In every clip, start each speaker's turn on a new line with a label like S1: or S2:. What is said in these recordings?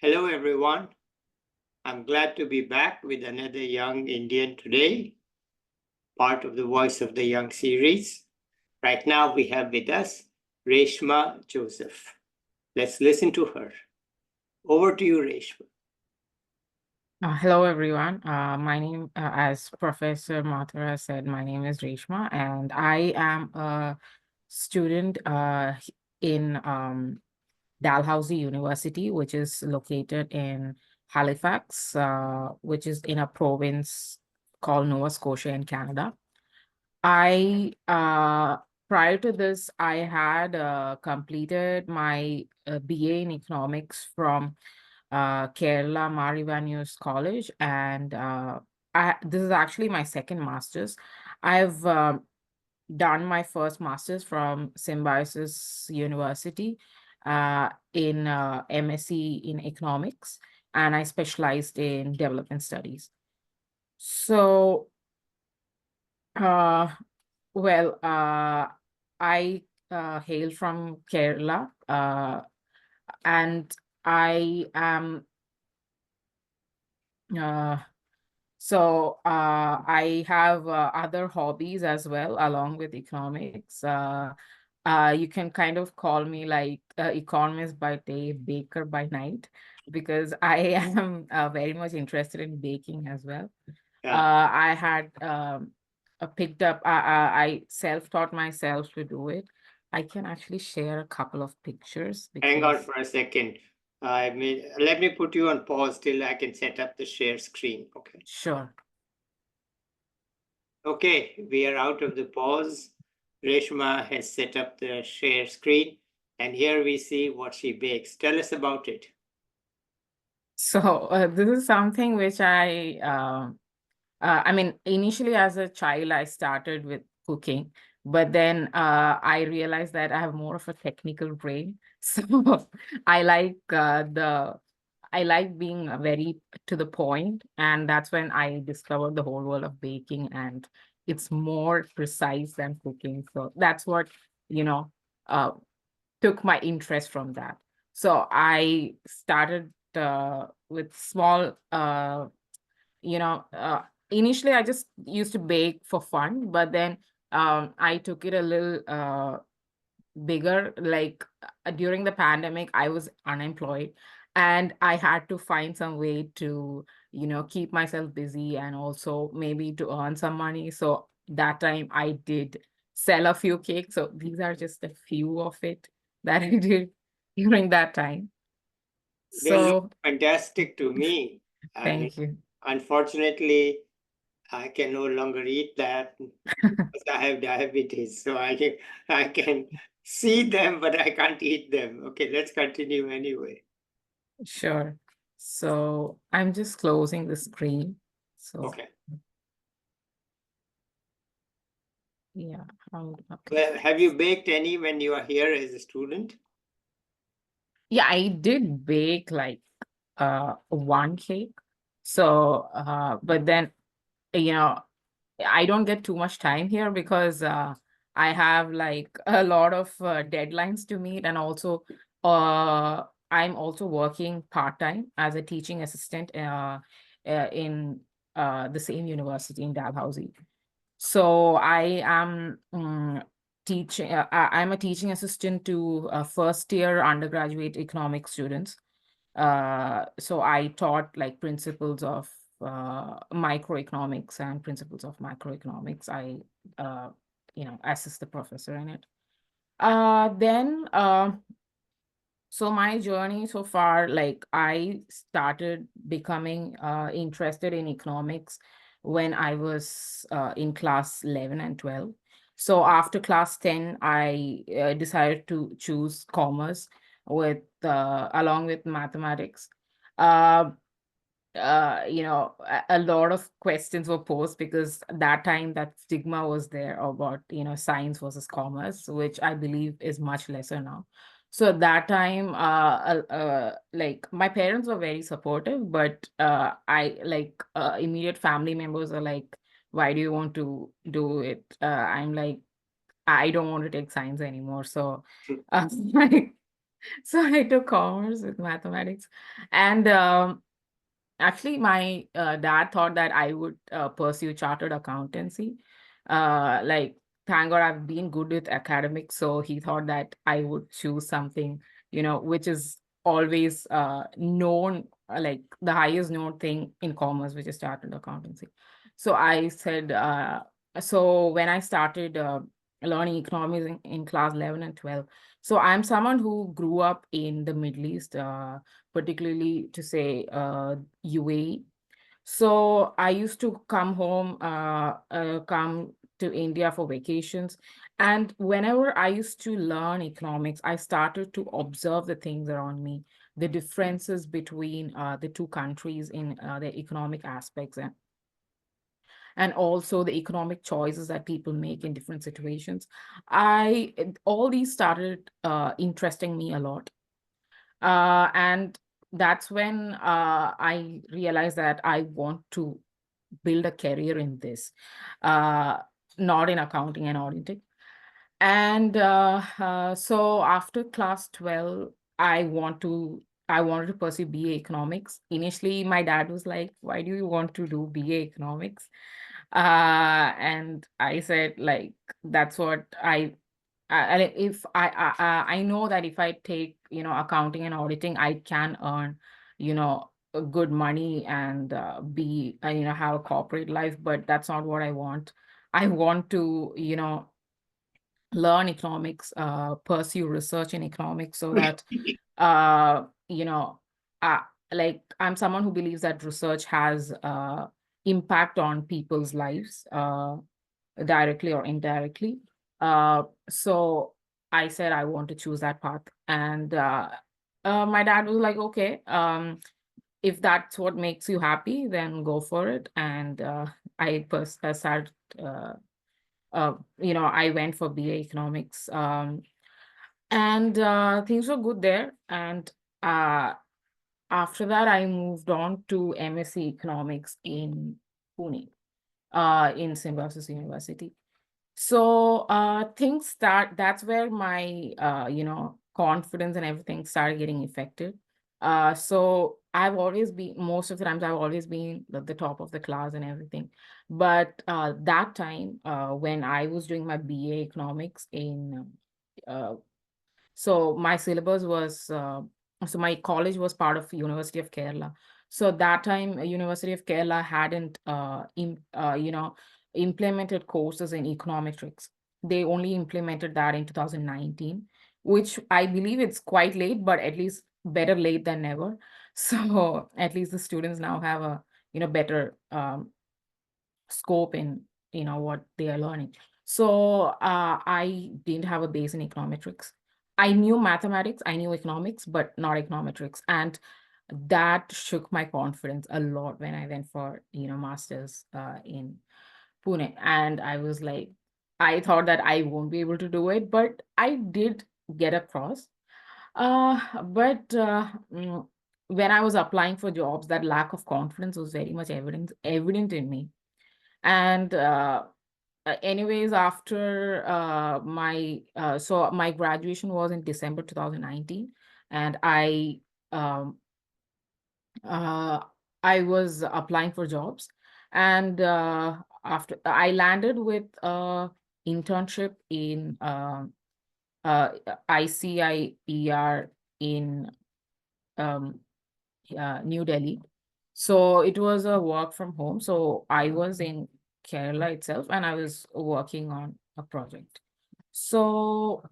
S1: Hello, everyone. I'm glad to be back with another young Indian today, part of the Voice of the Young series. Right now, we have with us Reshma Joseph. Let's listen to her. Over to you, Reshma.
S2: Hello, everyone. My name, as Professor Mathura said, my name is Reshma, and I am a student in Dalhousie University, which is located in Halifax, which is in a province called Nova Scotia in Canada. I prior to this, I had completed my BA in economics from Kerala Marivanius College, and this is actually my second master's. I've done my first master's from Symbiosis University in MSc in economics, and I specialized in development studies. So, uh, I hail from Kerala, and I am I have other hobbies as well along with economics. You can kind of call me like economist by day, baker by night, because I am very much interested in baking as well. I had picked up, I self-taught myself to do it. I can actually share a couple of pictures
S1: Hang on
S2: because,
S1: for a second. Let me put you on pause till I can set up the share screen. Okay.
S2: sure.
S1: Okay, we are out of the pause. Reshma has set up the share screen, and here we see what she bakes. Tell us about it.
S2: So this is something which I mean, initially as a child, I started with cooking, but then I realized that I have more of a technical brain. So I like I like being very to the point, and that's when I discovered the whole world of baking, and it's more precise than cooking. So that's what, you know, uh, took my interest from that. So I started with small, you know, initially I just used to bake for fun, but then I took it a little bigger. Like during the pandemic, I was unemployed and I had to find some way to, keep myself busy and also maybe to earn some money. So that time I did sell a few cakes. So these are just a few of it that I did during that time.
S1: They look
S2: So
S1: fantastic to me. I mean,
S2: thank you.
S1: unfortunately, I can no longer eat that because I have diabetes. So I can see them, but I can't eat them. Okay, let's continue anyway.
S2: Sure. So I'm just closing the screen. So
S1: Okay.
S2: yeah, okay.
S1: Well, have you baked any when you are here as a student?
S2: Yeah, I did bake like one cake. So but then you know I don't get too much time here because I have like a lot of deadlines to meet, and also I'm also working part-time as a teaching assistant in the same university in Dalhousie. So I am teaching. I'm a teaching assistant to first year undergraduate economics students. So I taught like principles of microeconomics and principles of macroeconomics. I assist the professor in it. Then so my journey so far, like I started becoming interested in economics when I was in class 11 and 12. So after class 10, I decided to choose commerce with along with mathematics. Uh, a lot of questions were posed because that time that stigma was there about, science versus commerce, which I believe is much lesser now. So at that time, like my parents were very supportive, but I like immediate family members are like, why do you want to do it? I'm like, I don't want to take science anymore. So, So I took commerce with mathematics. And actually, my dad thought that I would pursue chartered accountancy. Like, thank God I've been good with academics, so he thought that I would choose something, which is always known, like the highest known thing in commerce, which is chartered accountancy. So I said, so when I started learning economics in class 11 and 12, so I'm someone who grew up in the Middle East, particularly to say UAE. So I used to come to India for vacations. And whenever I used to learn economics, I started to observe the things around me, the differences between the two countries in their economic aspects, and also the economic choices that people make in different situations. All these started interesting me a lot. And that's when I realized that I want to build a career in this, uh, not in accounting and auditing. And so after class 12, I wanted to pursue BA economics. Initially, my dad was like, "Why do you want to do BA economics?" And I said, like, that's what if I know that if I take, accounting and auditing, I can earn, a good money and be, have a corporate life, but that's not what I want. I want to, learn economics, pursue research in economics so that, uh, you know, uh, like I'm someone who believes that research has impact on people's lives, directly or indirectly. So I said I want to choose that path. And my dad was like, okay, if that's what makes you happy, then go for it. And I started, I went for BA economics. And things were good there. And uh, after that, I moved on to MSc economics in Pune, in Symbiosis University. So that's where my confidence and everything started getting affected. So I've always been, most of the times I've always been the top of the class and everything. But that time, when I was doing my BA economics uh, so my syllabus was, so my college was part of University of Kerala. So that time, University of Kerala hadn't, implemented courses in econometrics. They only implemented that in 2019, which I believe it's quite late, but at least better late than never. So at least the students now have a, better scope in, what they are learning. So I didn't have a base in econometrics. I knew mathematics, I knew economics, but not econometrics. And that shook my confidence a lot when I went for, masters in Pune. And I was like, I thought that I won't be able to do it, but I did get across. But when I was applying for jobs, that lack of confidence was very much evident in me. And anyways, after my graduation was in December 2019, and um, uh, I was applying for jobs. And after I landed with a internship in uh, ICIER in um, New Delhi. So it was a work from home. So I was in Kerala itself and I was working on a project. So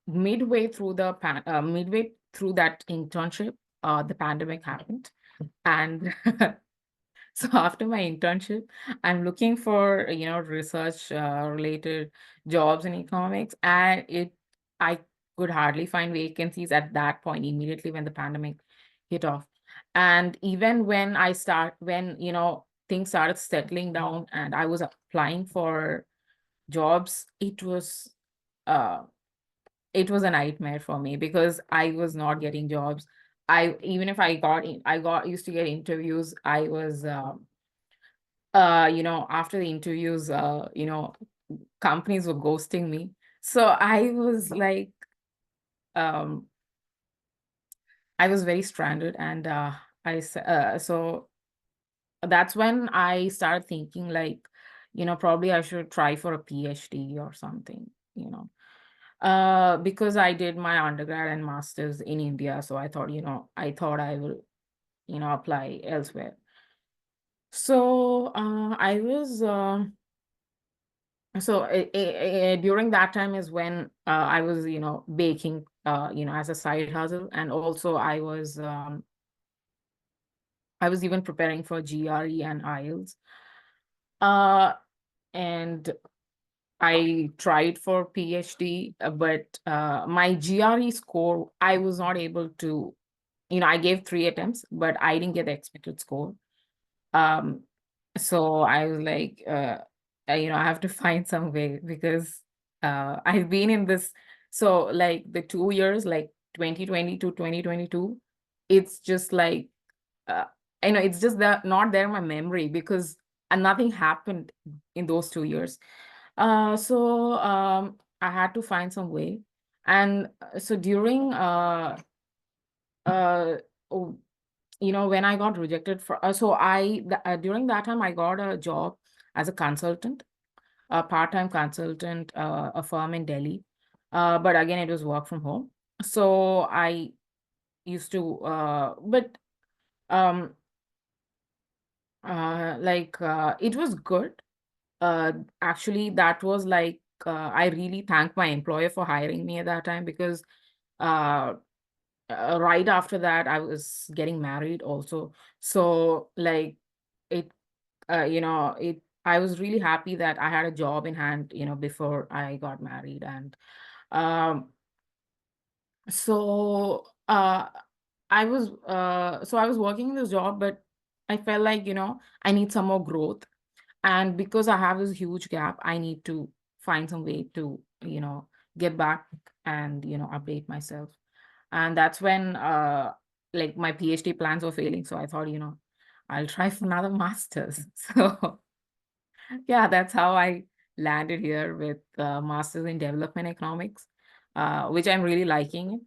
S2: midway through that internship, the pandemic happened. And so after my internship, I'm looking for, research related jobs in economics, and I could hardly find vacancies at that point immediately when the pandemic hit off. And even when, things started settling down and I was applying for jobs, uh it was a nightmare for me because I was not getting jobs. Even if I got used to get interviews, I was after the interviews, companies were ghosting me. So I was like, I was very stranded, and so that's when I started thinking, like, probably I should try for a PhD or something, because I did my undergrad and master's in India. So I thought, I will, apply elsewhere. So I was, during that time is when I was, baking, as a side hustle. And also I was even preparing for GRE and IELTS. And I tried for PhD, but my GRE score, I was not able to, I gave 3 attempts, but I didn't get the expected score. So I was like, I have to find some way, because I've been in this. So like the 2 years, like 2020 to 2022, it's just like, uh, it's just that not there in my memory, because nothing happened in those 2 years. So I had to find some way. And so during uh oh, when I got rejected for during that time I got a job as a consultant, a part-time consultant, a firm in Delhi. But again, it was work from home. So I used to but um it was good. Actually, that was like, I really thank my employer for hiring me at that time, because uh right after that I was getting married also. So like it it I was really happy that I had a job in hand, before I got married. And um so I was working this job, but I felt like, I need some more growth. And because I have this huge gap, I need to find some way to, get back and, update myself. And that's when like my PhD plans were failing. So I thought, I'll try for another master's. So yeah, that's how I landed here with master's in development economics, which I'm really liking it.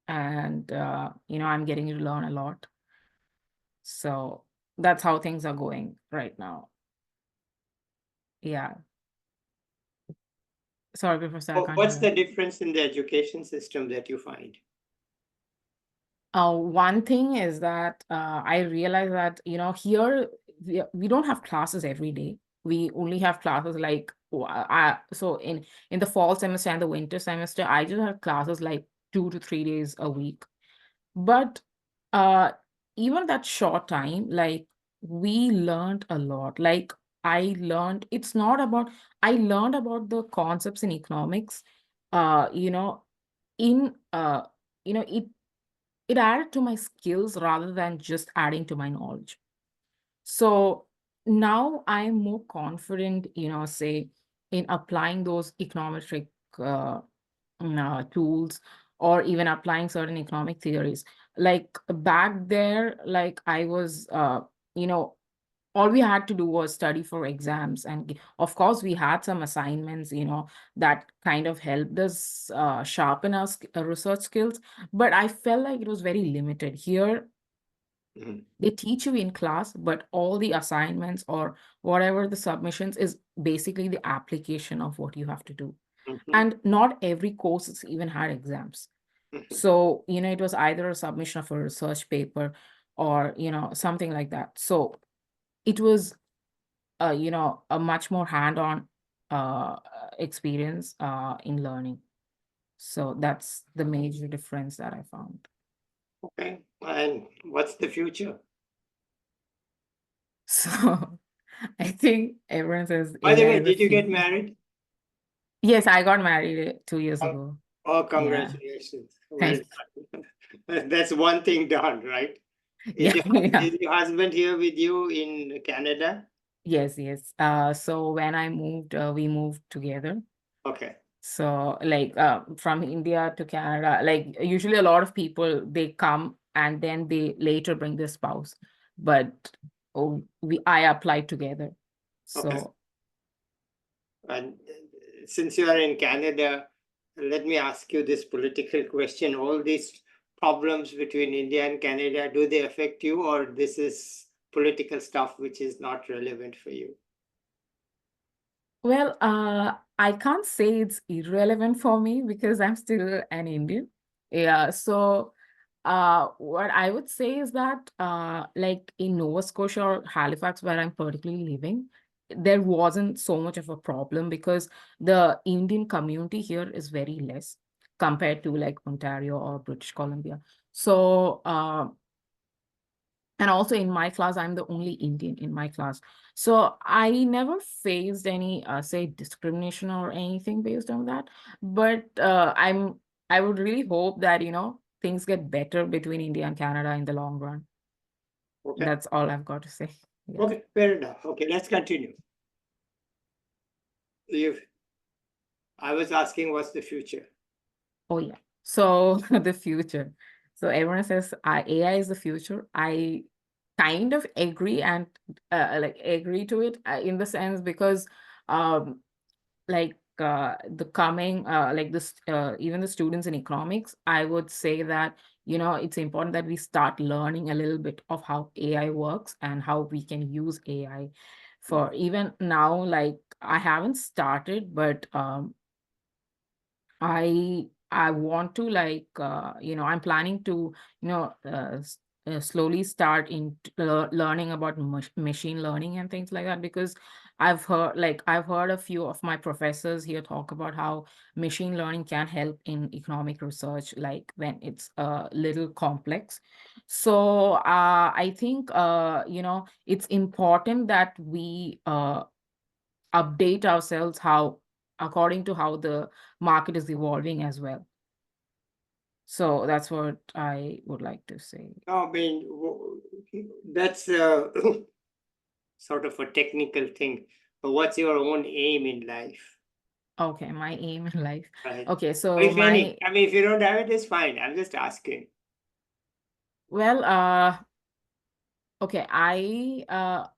S2: And I'm getting to learn a lot. So that's how things are going right now. Yeah. Sorry, Professor, I can't
S1: What's
S2: hear.
S1: the difference in the education system that you find?
S2: One thing is that I realize that, here we don't have classes every day. We only have classes like, so in the fall semester and the winter semester, I just have classes like 2 to 3 days a week. But uh, even that short time, like, we learned a lot. Like, it's not about, I learned about the concepts in economics, uh, you know, in, it added to my skills rather than just adding to my knowledge. So now I'm more confident, say, in applying those econometric uh, tools, or even applying certain economic theories. Like back there, like I was, all we had to do was study for exams. And of course, we had some assignments, that kind of helped us sharpen our research skills. But I felt like it was very limited. Here, they teach you in class, but all the assignments or whatever the submissions is basically the application of what you have to do. And not every course even had exams. So, it was either a submission of a research paper or, something like that. So it was, a much more hand-on uh, experience in learning. So that's the major difference that I found.
S1: Okay. And what's the future?
S2: So I think everyone says
S1: By the
S2: India
S1: way,
S2: is a
S1: did you get
S2: future.
S1: married?
S2: Yes, I got married 2 years
S1: Oh,
S2: ago.
S1: oh,
S2: Yeah.
S1: congratulations. Well
S2: Thank
S1: done. That's one thing done, right?
S2: Yeah, yeah.
S1: Is your husband here with you in Canada?
S2: Yes, yes. So when I moved, we moved together.
S1: Okay.
S2: So like from India to Canada, like usually a lot of people, they come and then they later bring their spouse. But I applied together.
S1: Okay.
S2: So
S1: And since you are in Canada, let me ask you this political question. All these problems between India and Canada, do they affect you, or this is political stuff which is not relevant for you?
S2: Well, I can't say it's irrelevant for me because I'm still an Indian. Yeah, so what I would say is that like in Nova Scotia or Halifax, where I'm particularly living, there wasn't so much of a problem because the Indian community here is very less compared to like Ontario or British Columbia. So and also in my class, I'm the only Indian in my class. So I never faced any, say, discrimination or anything based on that. But I would really hope that, things get better between India and Canada in the long run.
S1: Okay.
S2: That's all I've got to say. Yeah.
S1: Okay, fair enough. Okay, let's continue. I was asking what's the future?
S2: Oh, yeah. So the future. So everyone says AI is the future. I kind of agree and like agree to it in the sense because um like the coming like this even the students in economics, I would say that it's important that we start learning a little bit of how AI works and how we can use AI for even now. Like I haven't started, but I want to like I'm planning to slowly start in learning about machine learning and things like that, because I've heard a few of my professors here talk about how machine learning can help in economic research, like when it's a little complex. So I think it's important that we update ourselves how according to how the market is evolving as well. So that's what I would like to say.
S1: I mean, that's sort of a technical thing. But what's your own aim in life?
S2: Okay, my aim in life.
S1: Right.
S2: Okay,
S1: Or
S2: so
S1: if any, I mean, if you don't have it, it's fine. I'm just asking.
S2: well, okay,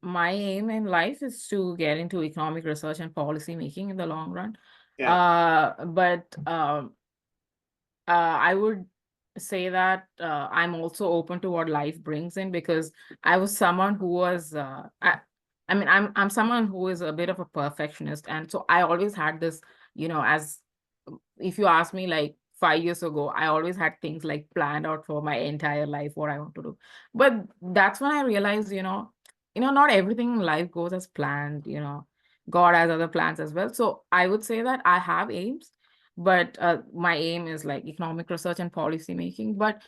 S2: my aim in life is to get into economic research and policy making in the long run.
S1: Yeah.
S2: But I would say that I'm also open to what life brings in, because I was someone who was I mean I'm someone who is a bit of a perfectionist, and so I always had this, as if you ask me like 5 years ago, I always had things like planned out for my entire life, what I want to do. But that's when I realized, not everything in life goes as planned, God has other plans as well. So I would say that I have aims, but my aim is like economic research and policy making. But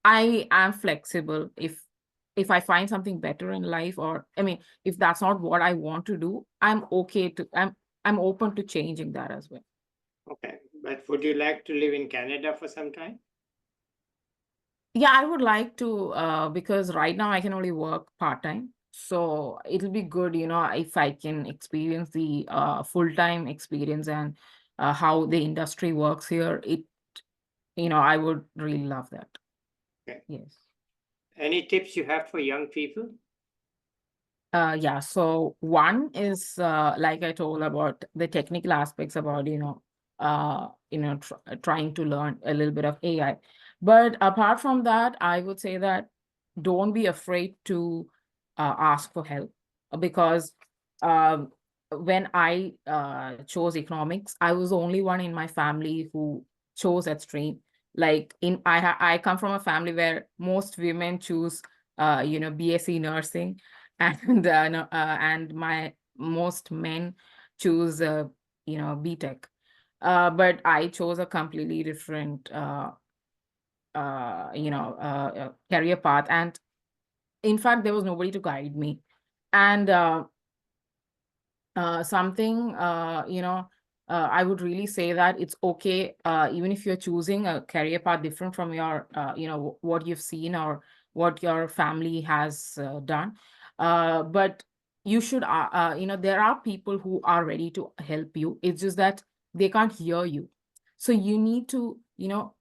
S2: I am flexible. If I find something better in life, or I mean, if that's not what I want to do, I'm open to changing that as well.
S1: Okay. But would you like to live in Canada for some time?
S2: Yeah, I would like to, because right now I can only work part-time. So it'll be good, if I can experience the full-time experience and how the industry works here. I would really love that.
S1: Okay.
S2: Yes.
S1: Any tips you have for young people?
S2: Yeah, so one is like I told about the technical aspects about, trying to learn a little bit of AI. But apart from that, I would say that don't be afraid to ask for help, because um, when I chose economics, I was the only one in my family who chose that stream. Like I come from a family where most women choose BSc nursing, and no, and my most men choose BTech, but I chose a completely different career path, and in fact there was nobody to guide me. And something I would really say that it's okay, even if you're choosing a career path different from your what you've seen or what your family has done, but you should there are people who are ready to help you. It's just that they can't hear you, so you need to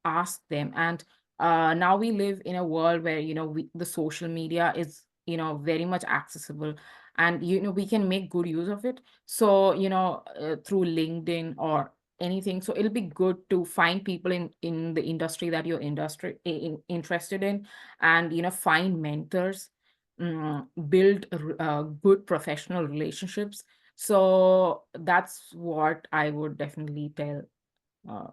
S2: ask them. And now we live in a world where the social media is very much accessible, and we can make good use of it. So through LinkedIn or anything. So it'll be good to find people in the industry that you're interested in, and find mentors, build good professional relationships. So that's what I would definitely tell uh,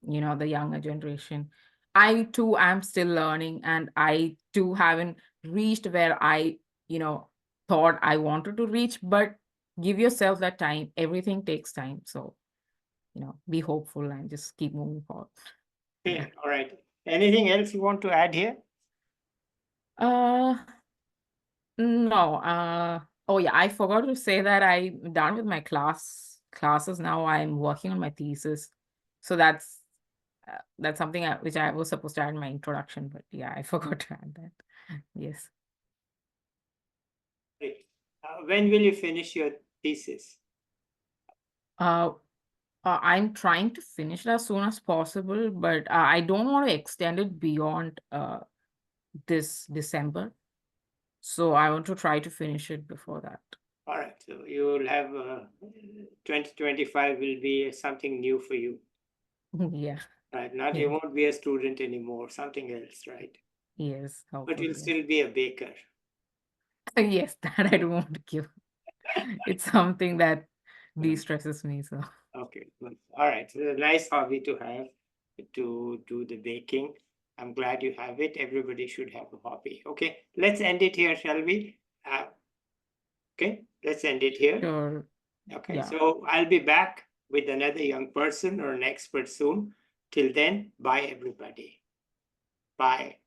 S2: the younger generation. I too am still learning, and I too haven't reached where I thought I wanted to reach, but give yourself that time. Everything takes time. So be hopeful and just keep moving forward. Yeah.
S1: Okay, all right. Anything else you want to add here?
S2: Uh, no. Oh yeah, I forgot to say that I'm done with my classes now. I'm working on my thesis, so that's something which I was supposed to add in my introduction, but yeah, I forgot to add that. Yes.
S1: Great. When will you finish your thesis?
S2: Uh, I'm trying to finish it as soon as possible, but I don't want to extend it beyond this December. So I want to try to finish it before that.
S1: All right, so you will have 2025 will be something new for you,
S2: Yeah.
S1: right? Not
S2: Yeah.
S1: you won't be a student anymore, something else, right?
S2: Yes.
S1: But you'll
S2: Hopefully.
S1: still be a baker.
S2: Yes, that I don't want to give. It's something that de-stresses me. So
S1: Okay, good. All right, so a nice hobby to have, to do the baking. I'm glad you have it. Everybody should have a hobby. Okay, let's end it here, shall we? Okay, let's end it here.
S2: sure.
S1: Okay,
S2: Yeah.
S1: so I'll be back with another young person or an expert soon. Till then, bye everybody. Bye.